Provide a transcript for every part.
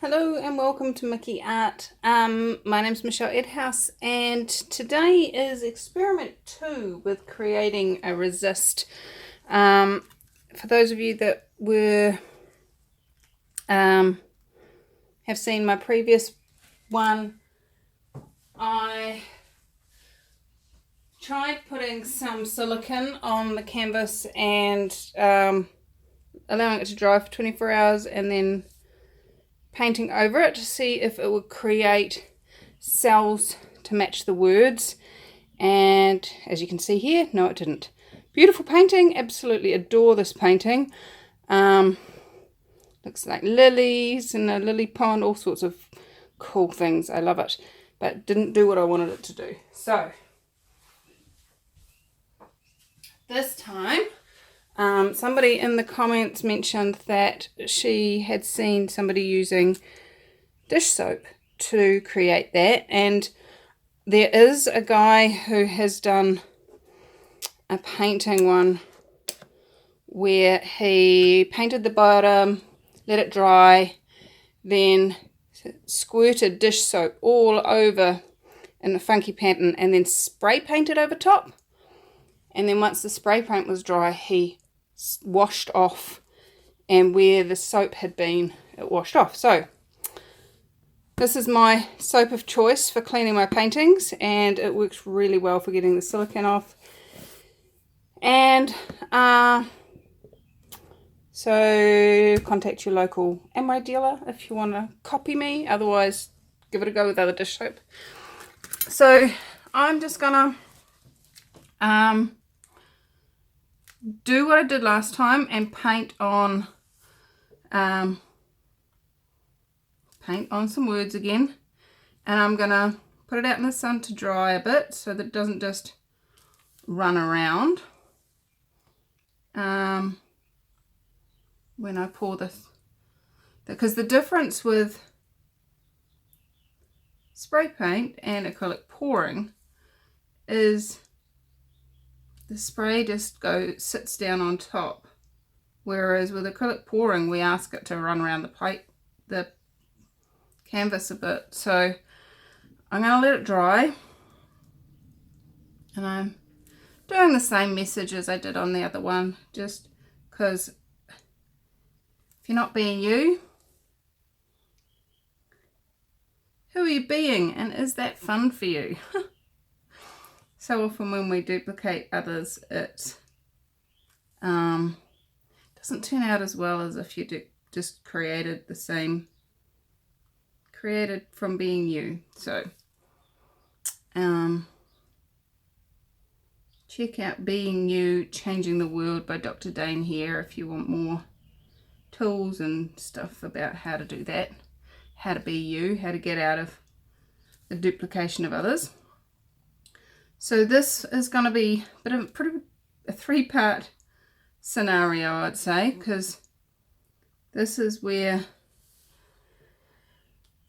Hello and welcome to Mickey Art. My name's Michelle Edhouse and today is experiment 2 with creating a resist. For those of you that have seen my previous one, I tried putting some silicone on the canvas and allowing it to dry for 24 hours and then painting over it to see if it would create cells to match the words, and as you can see here, no, it didn't. Beautiful painting, absolutely adore this painting. Looks like lilies and a lily pond, all sorts of cool things. I love it, but didn't do what I wanted it to do. So this time somebody in the comments mentioned that she had seen somebody using dish soap to create that, and there is a guy who has done a painting one where he painted the bottom, let it dry, then squirted dish soap all over in a funky pattern and then spray painted over top, and then once the spray paint was dry he washed off, and where the soap had been it washed off. So this is my soap of choice for cleaning my paintings, and it works really well for getting the silicone off. And so contact your local Amway dealer if you want to copy me, otherwise give it a go with other dish soap. So I'm just gonna do what I did last time and paint on some words again, and I'm gonna put it out in the sun to dry a bit so that it doesn't just run around when I pour this, because the difference with spray paint and acrylic pouring is the spray just sits down on top, whereas with acrylic pouring we ask it to run around the canvas a bit. So I'm going to let it dry, and I'm doing the same message as I did on the other one, just because if you're not being you, who are you being, and is that fun for you? So often when we duplicate others, it doesn't turn out as well as if you just created from being you. So check out Being You, Changing the World by Dr. Dane here if you want more tools and stuff about how to do that, how to be you, how to get out of the duplication of others. So this is going to be a 3-part scenario, I'd say, because this is where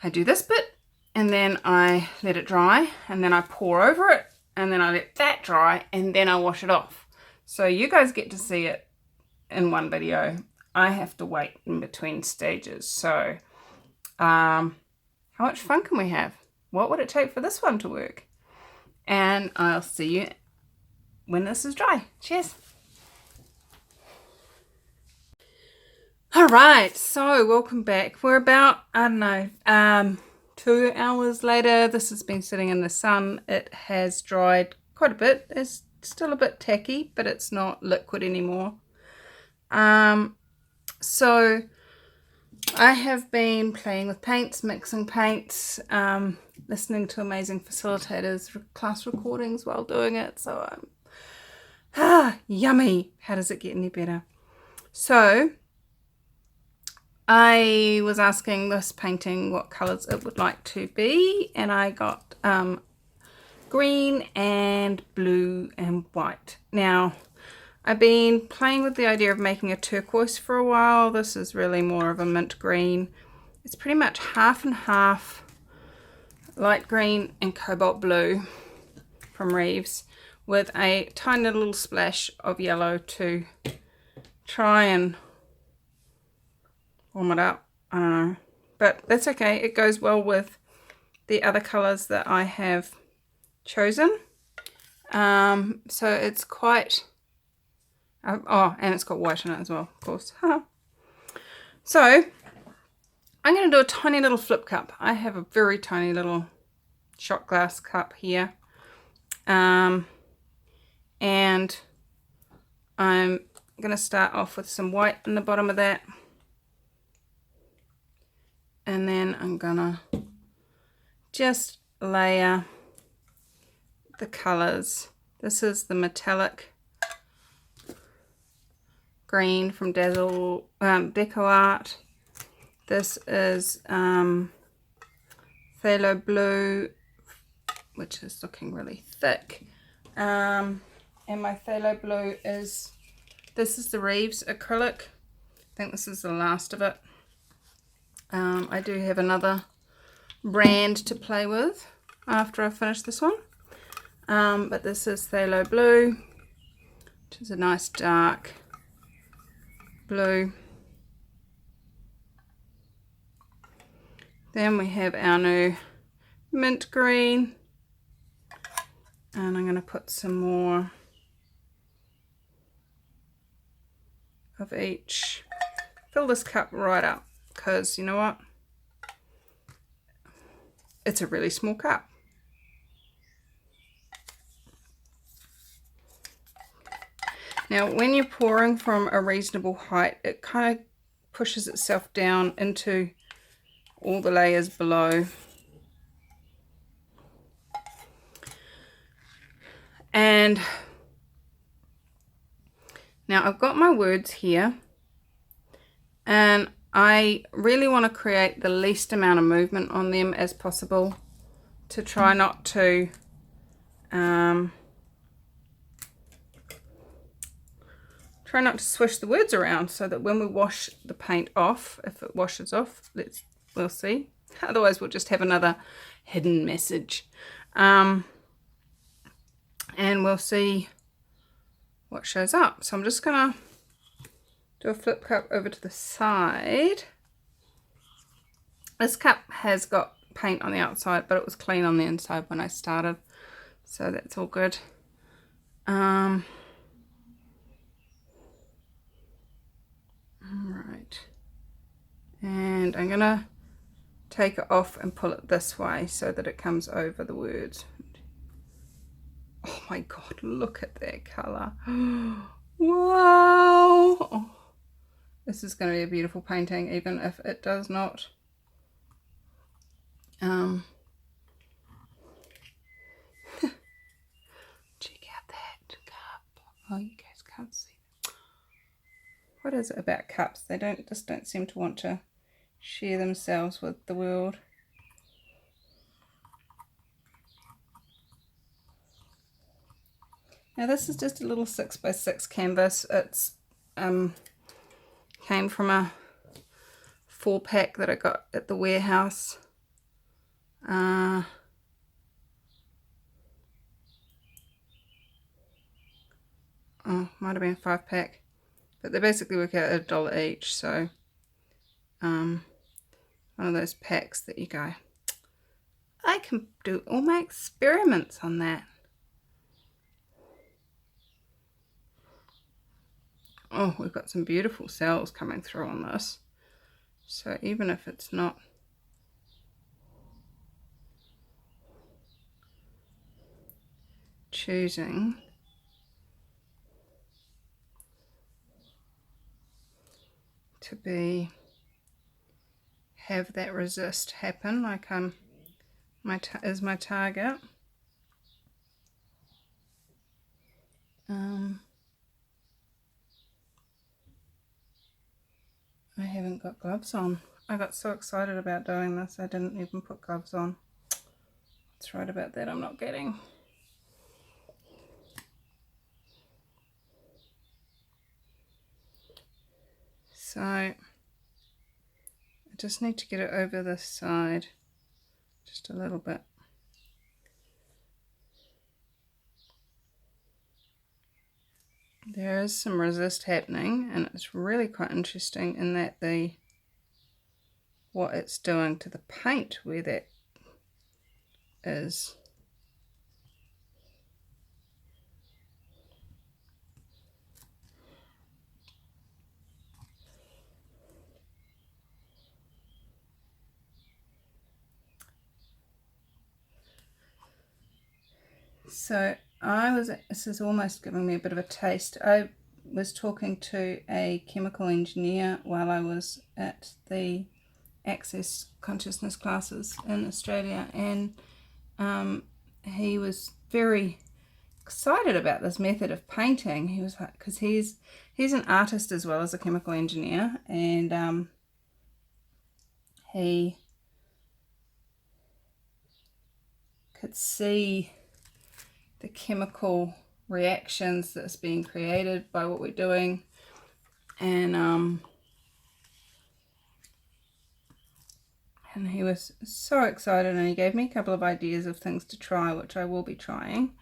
I do this bit and then I let it dry and then I pour over it and then I let that dry and then I wash it off. So you guys get to see it in one video. I have to wait in between stages. So how much fun can we have? What would it take for this one to work? And I'll see you when this is dry. Cheers. Alright, so welcome back. We're about, I don't know, 2 hours later. This has been sitting in the sun. It has dried quite a bit. It's still a bit tacky, but it's not liquid anymore. So I have been playing with paints, mixing paints, listening to amazing facilitators, class recordings while doing it. So I'm yummy. How does it get any better? So I was asking this painting what colors it would like to be, and I got green and blue and white. Now I've been playing with the idea of making a turquoise for a while. This is really more of a mint green. It's pretty much half and half light green and cobalt blue from Reeves, with a tiny little splash of yellow to try and warm it up. I don't know, but that's okay. It goes well with the other colours that I have chosen. So it's quite, oh, and it's got white in it as well, of course. So I'm going to do a tiny little flip cup. I have a very tiny little shot glass cup here. And I'm going to start off with some white in the bottom of that. And then I'm going to just layer the colours. This is the metallic green from Deco Art. This is phthalo blue, which is looking really thick. And my phthalo blue is, this is the Reeves acrylic. I think this is the last of it. I do have another brand to play with after I finish this one. But this is phthalo blue, which is a nice dark blue. Then we have our new mint green, and I'm going to put some more of each. Fill this cup right up, because you know what? It's a really small cup. Now, when you're pouring from a reasonable height, it kind of pushes itself down into all the layers below. And now I've got my words here, and I really want to create the least amount of movement on them as possible, to try not to swish the words around, so that when we wash the paint off, if it washes off, we'll see. Otherwise we'll just have another hidden message. And we'll see what shows up. So I'm just gonna do a flip cup over to the side. This cup has got paint on the outside, but it was clean on the inside when I started, so that's all good. Right, and I'm gonna take it off and pull it this way so that it comes over the words. Oh my god, look at that colour. Wow. Oh, this is going to be a beautiful painting, even if it does not check out that cup. Oh, you guys can't see. What is it about cups? They just don't seem to want to share themselves with the world. Now this is just a little 6x6 canvas. It's came from a 4-pack that I got at the warehouse. Oh, might have been a 5-pack, but they basically work out at $1 each. So one of those packs that you go, I can do all my experiments on that. Oh, we've got some beautiful cells coming through on this. So even if it's not choosing to have that resist happen, like is my target. I haven't got gloves on. I got so excited about doing this, I didn't even put gloves on. That's right about that, I'm not getting. So I just need to get it over this side just a little bit. There is some resist happening, and it's really quite interesting in that the what it's doing to the paint where that is. So this is almost giving me a bit of a taste. I was talking to a chemical engineer while I was at the Access Consciousness classes in Australia, and he was very excited about this method of painting. He was like, because he's an artist as well as a chemical engineer, and he could see the chemical reactions that's being created by what we're doing, and he was so excited, and he gave me a couple of ideas of things to try, which I will be trying.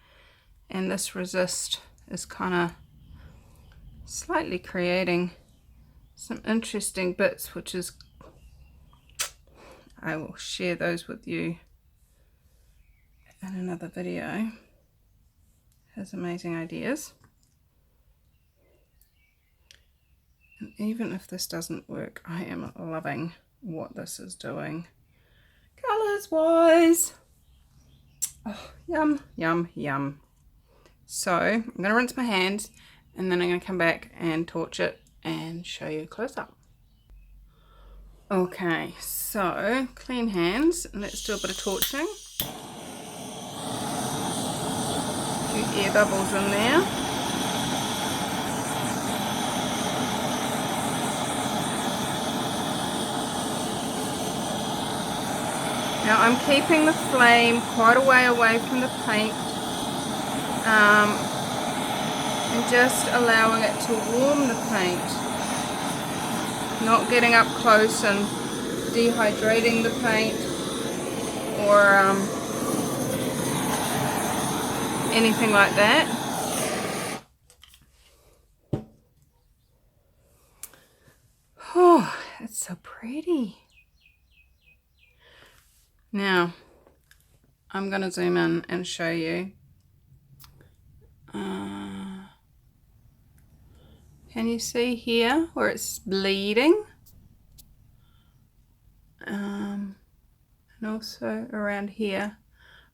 And this resist is kind of slightly creating some interesting bits, which is, I will share those with you in another video. Has amazing ideas. And even if this doesn't work, I am loving what this is doing colors wise. Oh, yum, yum, yum. So I'm going to rinse my hands, and then I'm going to come back and torch it and show you close up. Okay, so clean hands, and let's do a bit of torching. A few air bubbles in there. Now I'm keeping the flame quite a way away from the paint, and just allowing it to warm the paint, not getting up close and dehydrating the paint or anything like that. Oh, it's so pretty. Now I'm going to zoom in and show you. Can you see here where it's bleeding? And also around here.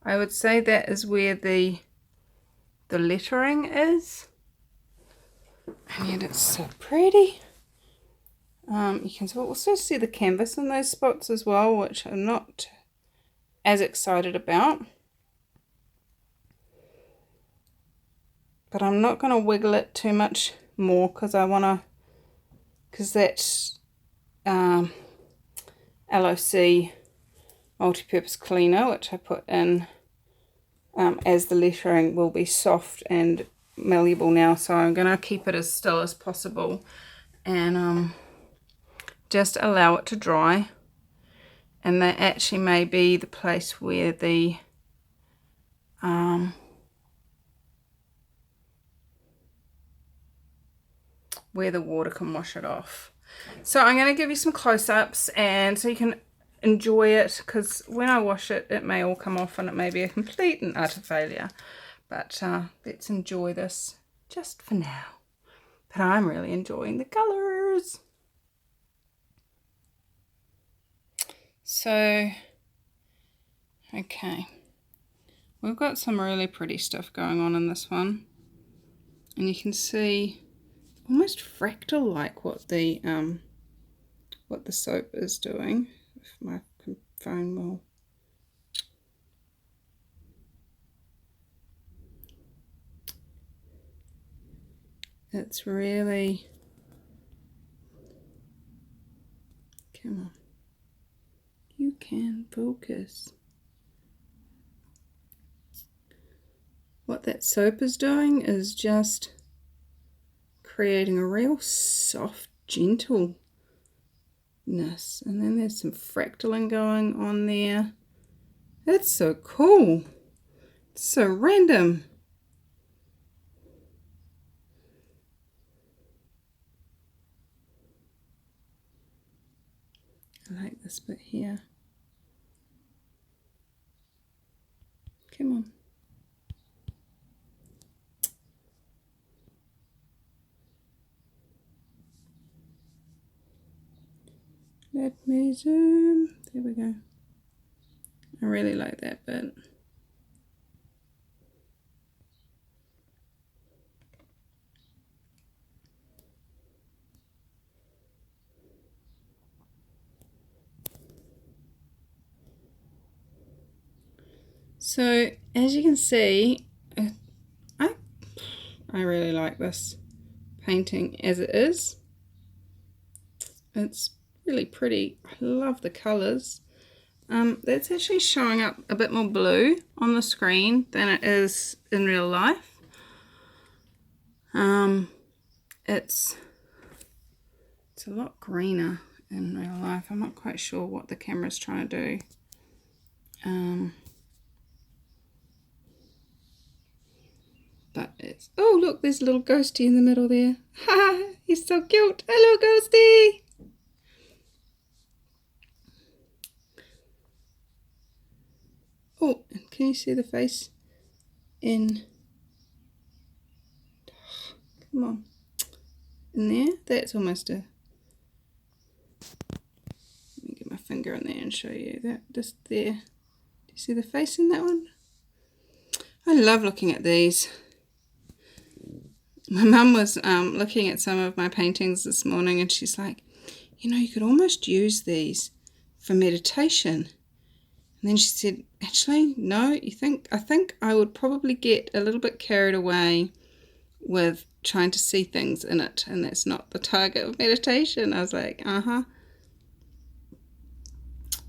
I would say that is where the lettering is. And yet it's so pretty. You can also see the canvas in those spots as well, which I'm not as excited about. But I'm not going to wiggle it too much more because that's LOC multi-purpose cleaner, which I put in as the lettering will be soft and malleable now, so I'm going to keep it as still as possible and just allow it to dry. And that actually may be the place where the water can wash it off. So I'm going to give you some close-ups, and so you can enjoy it, because when I wash it, it may all come off and it may be a complete and utter failure. But let's enjoy this just for now. But I'm really enjoying the colours. So, okay. We've got some really pretty stuff going on in this one. And you can see almost fractal like what the soap is doing. If my phone will. It's really, come on, you can focus. What that soap is doing is just creating a real soft gentleness, and then there's some fractaling going on there. That's so cool. It's so random. I like this bit here. Come on. Let me zoom. There we go. I really like that bit. So as you can see, I really like this painting as it is. It's really pretty. I love the colours. That's actually showing up a bit more blue on the screen than it is in real life. It's a lot greener in real life. I'm not quite sure what the camera's trying to do. But it's, oh look, there's a little ghosty in the middle there. Ha! He's so cute. Hello, ghosty. Oh, can you see the face in? Come on, in there. That's almost a. Let me get my finger in there and show you that. Just there. Do you see the face in that one? I love looking at these. My mum was looking at some of my paintings this morning, and she's like, you know, you could almost use these for meditation. And then she said, actually, no, I think I would probably get a little bit carried away with trying to see things in it, and that's not the target of meditation. I was like, uh-huh.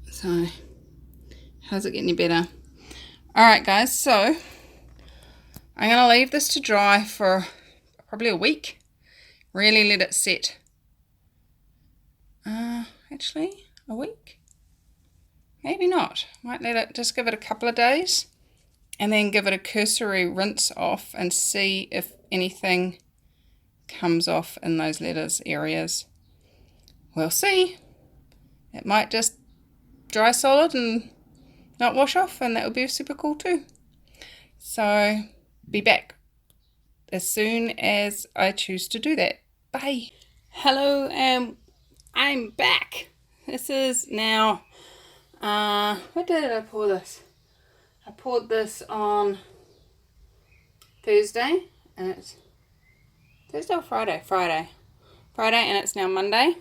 So, how's it getting any better? Alright guys, so I'm going to leave this to dry for probably a week. Really let it set. Actually, a week? Maybe not. Might let it, just give it a couple of days and then give it a cursory rinse off and see if anything comes off in those letters areas. We'll see. It might just dry solid and not wash off, and that would be super cool too. So be back as soon as I choose to do that. Bye. Hello, and I'm back. This is now, what day did I pour this? I poured this on Thursday, and it's Thursday or Friday? Friday, and it's now Monday.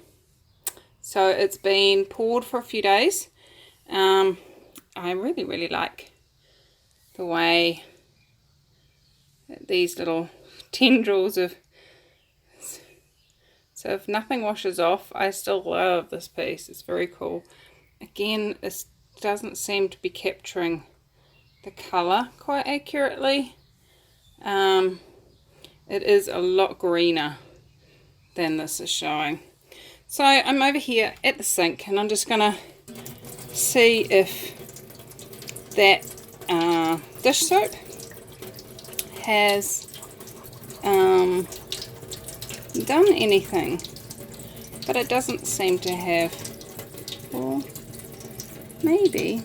So it's been poured for a few days. I really like the way these little tendrils of, so if nothing washes off, I still love this piece. It's very cool. Again, this doesn't seem to be capturing the colour quite accurately. It is a lot greener than this is showing. So I'm over here at the sink, and I'm just gonna see if that dish soap has done anything, but it doesn't seem to have. Or maybe,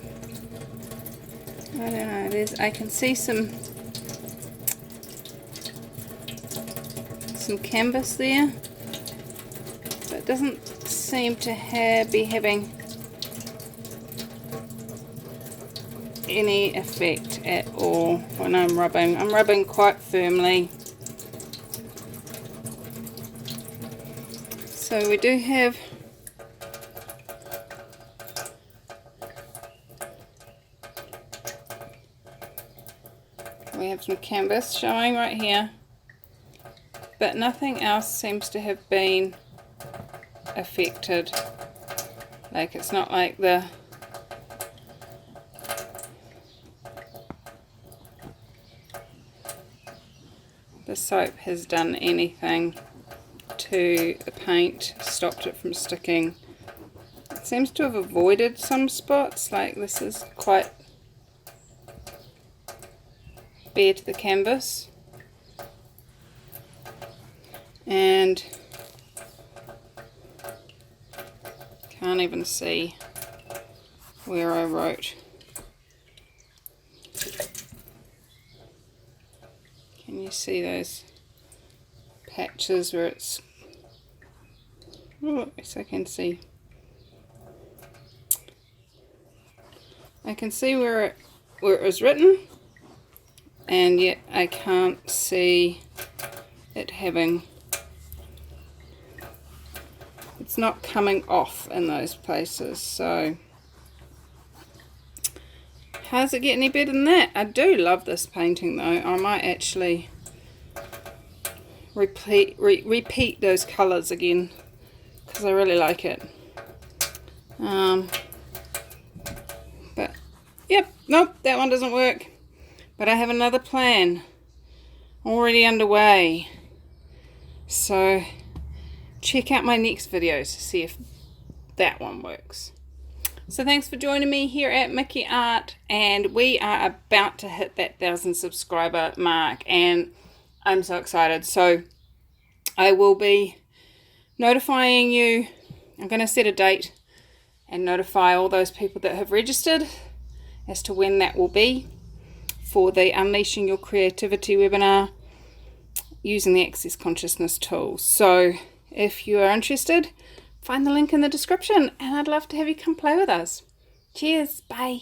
I don't know, I can see some canvas there, but it doesn't seem to be having any effect at all when I'm rubbing. I'm rubbing quite firmly. So we do have some canvas showing right here, but nothing else seems to have been affected. Like, it's not like the soap has done anything to the paint, stopped it from sticking. It seems to have avoided some spots, like this is quite bare to the canvas, and can't even see where I wrote. Can you see those patches where it's, oh, yes, I can see. I can see where it was written, and yet I can't see it having, it's not coming off in those places. So how's it get any better than that? I do love this painting though. I might actually repeat those colours again because I really like it. But yep, nope, that one doesn't work. But I have another plan already underway. So check out my next videos to see if that one works. So thanks for joining me here at Mickey Art, and we are about to hit that 1,000 subscriber mark, and I'm so excited. So I will be notifying you. I'm going to set a date and notify all those people that have registered as to when that will be for the Unleashing Your Creativity webinar using the Access Consciousness tool. So if you are interested, find the link in the description, and I'd love to have you come play with us. Cheers, bye.